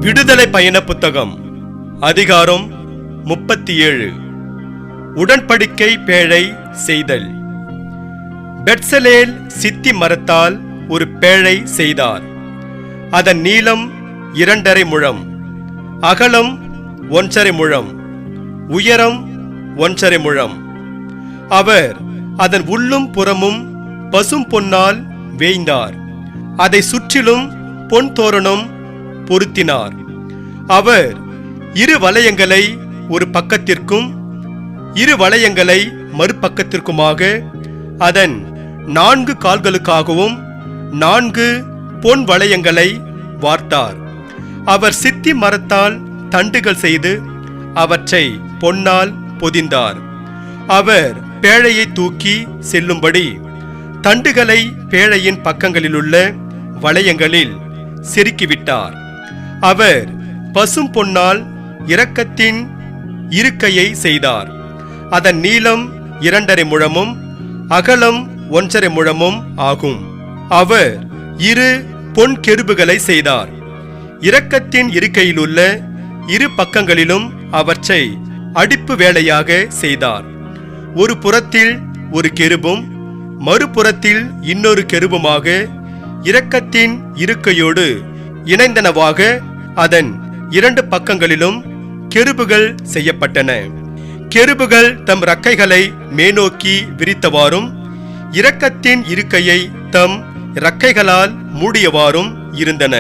விடுதலை பயண புத்தகம் அதிகாரம் 37. உடன்படிக்கை பேழை செய்தல். பெத்சலேல் சித்தி மரத்தால் ஒரு பேழை செய்தார். அதன் நீளம் 2.5 முழம், அகலம் 1.5 முழம், உயரம் 1.5 முழம். அவர் அதன் உள்ளும் புறமும் பசும் பொன்னால் வேய்ந்தார். அதை சுற்றிலும் பொன் தோரணம் பொருத்தினார். அவர் 2 வளையங்களை ஒரு பக்கத்திற்கும் 2 வளையங்களை மறுபக்கத்திற்குமாக அதன் 4 கால்களுக்காகவும் 4 பொன் வளையங்களை வார்த்தார். அவர் சித்தி மரத்தால் தண்டுகள் செய்து அவற்றை பொன்னால் பொதிந்தார். அவர் பேழையை தூக்கி செல்லும்படி தண்டுகளை பேழையின் பக்கங்களிலுள்ள வளையங்களில் செருக்கிவிட்டார். அவர் பசும் பொன்னால் இரக்கத்தின் இருக்கையை செய்தார். அதன் நீளம் 2.5 முழமும் அகலம் 1.5 முழமும் ஆகும். அவர் 2 பொன் கெருபுகளை செய்தார். இரக்கத்தின் இருக்கையிலுள்ள 2 பக்கங்களிலும் அவற்றை அடிப்பு வேலையாக செய்தார். ஒரு புறத்தில் ஒரு கெருபும் மறுபுறத்தில் இன்னொரு கெருபுமாக இரக்கத்தின் இருக்கையோடு இணைந்தனவாக அதன் 2 பக்கங்களிலும் கெருபுகள் செய்யப்பட்டன. கெருபுகள் தம் இறக்கைகளை மேனோக்கி விரித்தவாறும் இரக்கத்தின் இருக்கையை தம் இறக்கைகளால் மூடியவாறும் இருந்தன.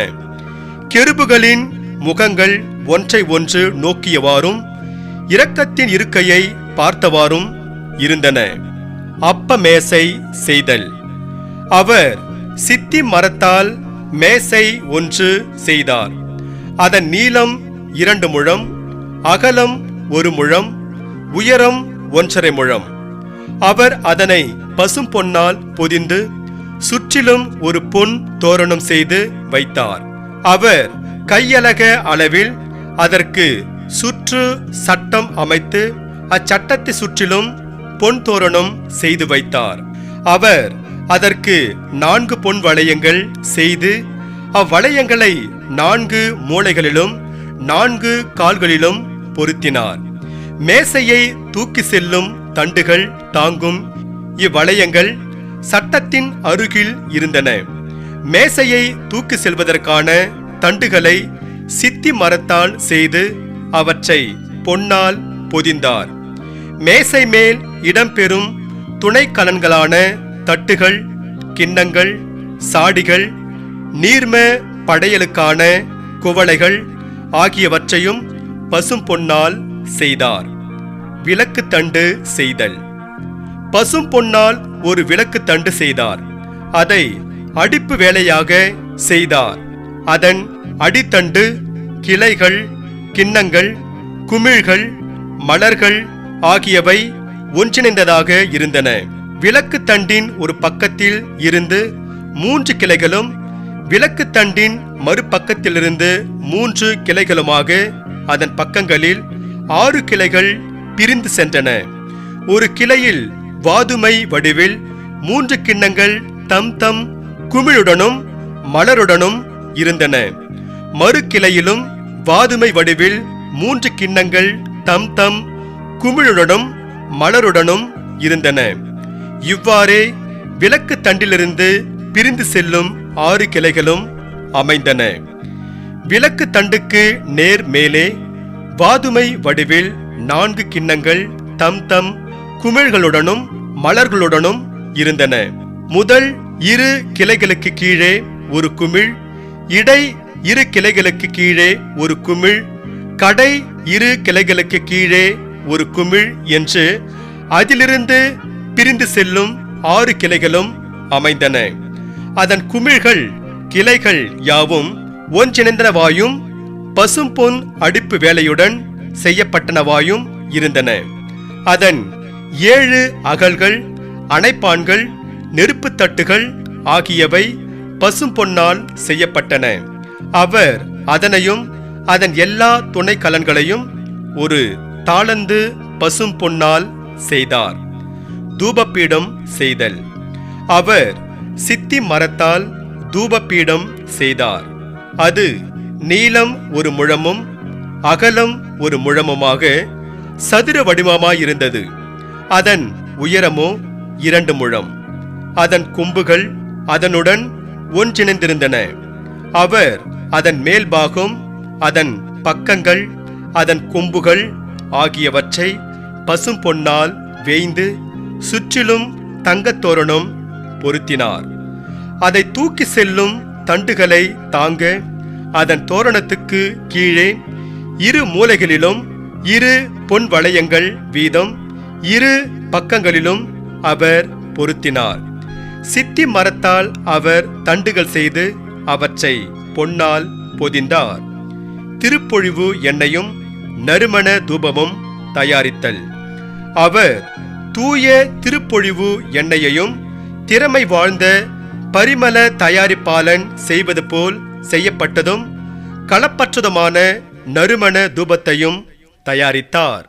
கெருபுகளின் முகங்கள் ஒன்றை ஒன்று நோக்கியவாறும் இரக்கத்தின் இருக்கையை பார்த்தவாறும் இருந்தன. அப்ப மேசை செய்தல். அவர் சித்தி மரத்தால் மேசை ஒன்று செய்தார். அதன் நீளம் 2 முழம், அகலம் 1 முழம், உயரம் 1.5 முழம். அவர் அதனை பசும் பொன்னால் பொதிந்து சுற்றிலும் ஒரு பொன் தோரணம் செய்து வைத்தார். அவர் கையலக அளவில் அதற்கு சுற்று சட்டம் அமைத்து அச்சட்டத்தை சுற்றிலும் பொன் தோரணம் செய்து வைத்தார். அவர் அதற்கு 4 பொன் வளையங்கள் செய்து அவ்வளையங்களை 4 மூலைகளிலும் 4 கால்களிலும் பொருத்தினார். மேசையை தூக்கி செல்லும் தண்டுகள் தாங்கும் இவ்வளையங்கள் சட்டத்தின் அருகில் இருந்தன. மேசையை தூக்கி செல்வதற்கான தண்டுகளை சித்தி மரத்தால் செய்து அவற்றை பொன்னால் பொதிந்தார். மேசை மேல் இடம்பெறும் துணை கலன்களான தட்டுகள், கிண்ணங்கள், சாடிகள், நீர்ம படையலுக்கான குவளைகள் ஆகியவற்றையும் பசும் பொன்னால் செய்தார். விளக்கு தண்டு செய்தல். பசும் பொன்னால் ஒரு விளக்கு தண்டு செய்தார். அதை அடிப்பு வேலையாக செய்தார். அதன் அடித்தண்டு கிளைகள், கிண்ணங்கள், குமிழ்கள், மலர்கள் ஆகியவை ஒன்றிணைந்ததாக இருந்தன. விளக்கு தண்டின் ஒரு பக்கத்தில் இருந்து 3 கிளைகளும் விளக்கு தண்டின் மறுபக்கத்திலிருந்து 3 கிளைகளுமாக அதன் பக்கங்களில் 6 கிளைகள் பிரிந்து சென்றன. ஒரு கிளையில் வாதுமை வடிவில் 3 கிண்ணங்கள் தம் தம் குமிழுடனும் மலருடனும் இருந்தன. மறு கிளையிலும் வாதுமை வடிவில் 3 கிண்ணங்கள் தம் தம் குமிழுடனும் மலருடனும் இருந்தன. இவ்வாறே விளக்கு தண்டிலிருந்து பிரிந்து செல்லும் 6 கிளைகளும் அமைந்தன. விளக்கு தண்டுக்கு நேர் மேலே வாதுமை வடிவில் 4 கிண்ணங்கள் தம் தம் குமிழ்களுடனும் மலர்களுடனும் இருந்தன. முதல் 2 கிளைகளுக்கு கீழே ஒரு குமிழ், இடை 2 கிளைகளுக்கு கீழே ஒரு குமிழ், கடை 2 கிளைகளுக்கு கீழே ஒரு குமிழ் என்று அதிலிருந்து பிரிந்து செல்லும் 6 கிளைகளும் அமைந்தன. அதன் குமிழ்கள் கிளைகள் யாவும் ஒன்றிணைந்தனவாயும் பசும் பொன் அடிப்பு வேலையுடன் செய்யப்பட்டனவாயும் இருந்தன. அதன் 7 அகல்கள், அணைப்பான்கள், நெருப்பு தட்டுகள் ஆகியவை பசும் பொன்னால் செய்யப்பட்டன. அவர் அதனையும் அதன் எல்லா துணை கலன்களையும் ஒரு தாளந்து பசும் பொன்னால் செய்தார். தூபபீடம் செய்தல். அவர் சித்தி மரத்தால் தூபபீடம் செய்தார். அது நீளம் 1 முழமும் அகலம் 1 முழமுமாக சதுர வடிவமாயிருந்தது. அதன் உயரமோ 2 முழம். அதன் கொம்புகள் அதனுடன் ஒன்றிணைந்திருந்தன. அவர் அதன் மேல்பாகம், அதன் பக்கங்கள், அதன் கொம்புகள் ஆகியவற்றை பசும் பொன்னால் வேய்ந்து சுற்றிலும் தங்கத்தோரணம் பொருத்தினார். அதை தூக்கி செல்லும் தண்டுகளை தாங்க அதன் தோரணத்துக்கு கீழே 2 மூலைகளிலும் 2 பொன் வளையங்கள் வீதம் 2 பக்கங்களிலும் அவர் பொருத்தினார். சித்தி மரத்தால் அவர் தண்டுகள் செய்து அவற்றை பொன்னால் பொதிந்தார். திருப்பொழிவு எண்ணெயும் நறுமண தூபமும் தயாரித்தல். அவர் தூய திருப்பொழிவு எண்ணெயையும் திறமை வாழ்ந்த பரிமள தயாரிப்பாளன் செய்வது போல் செய்யப்பட்டதும் களப்பற்றதுமான நறுமண தூபத்தையும் தயாரித்தார்.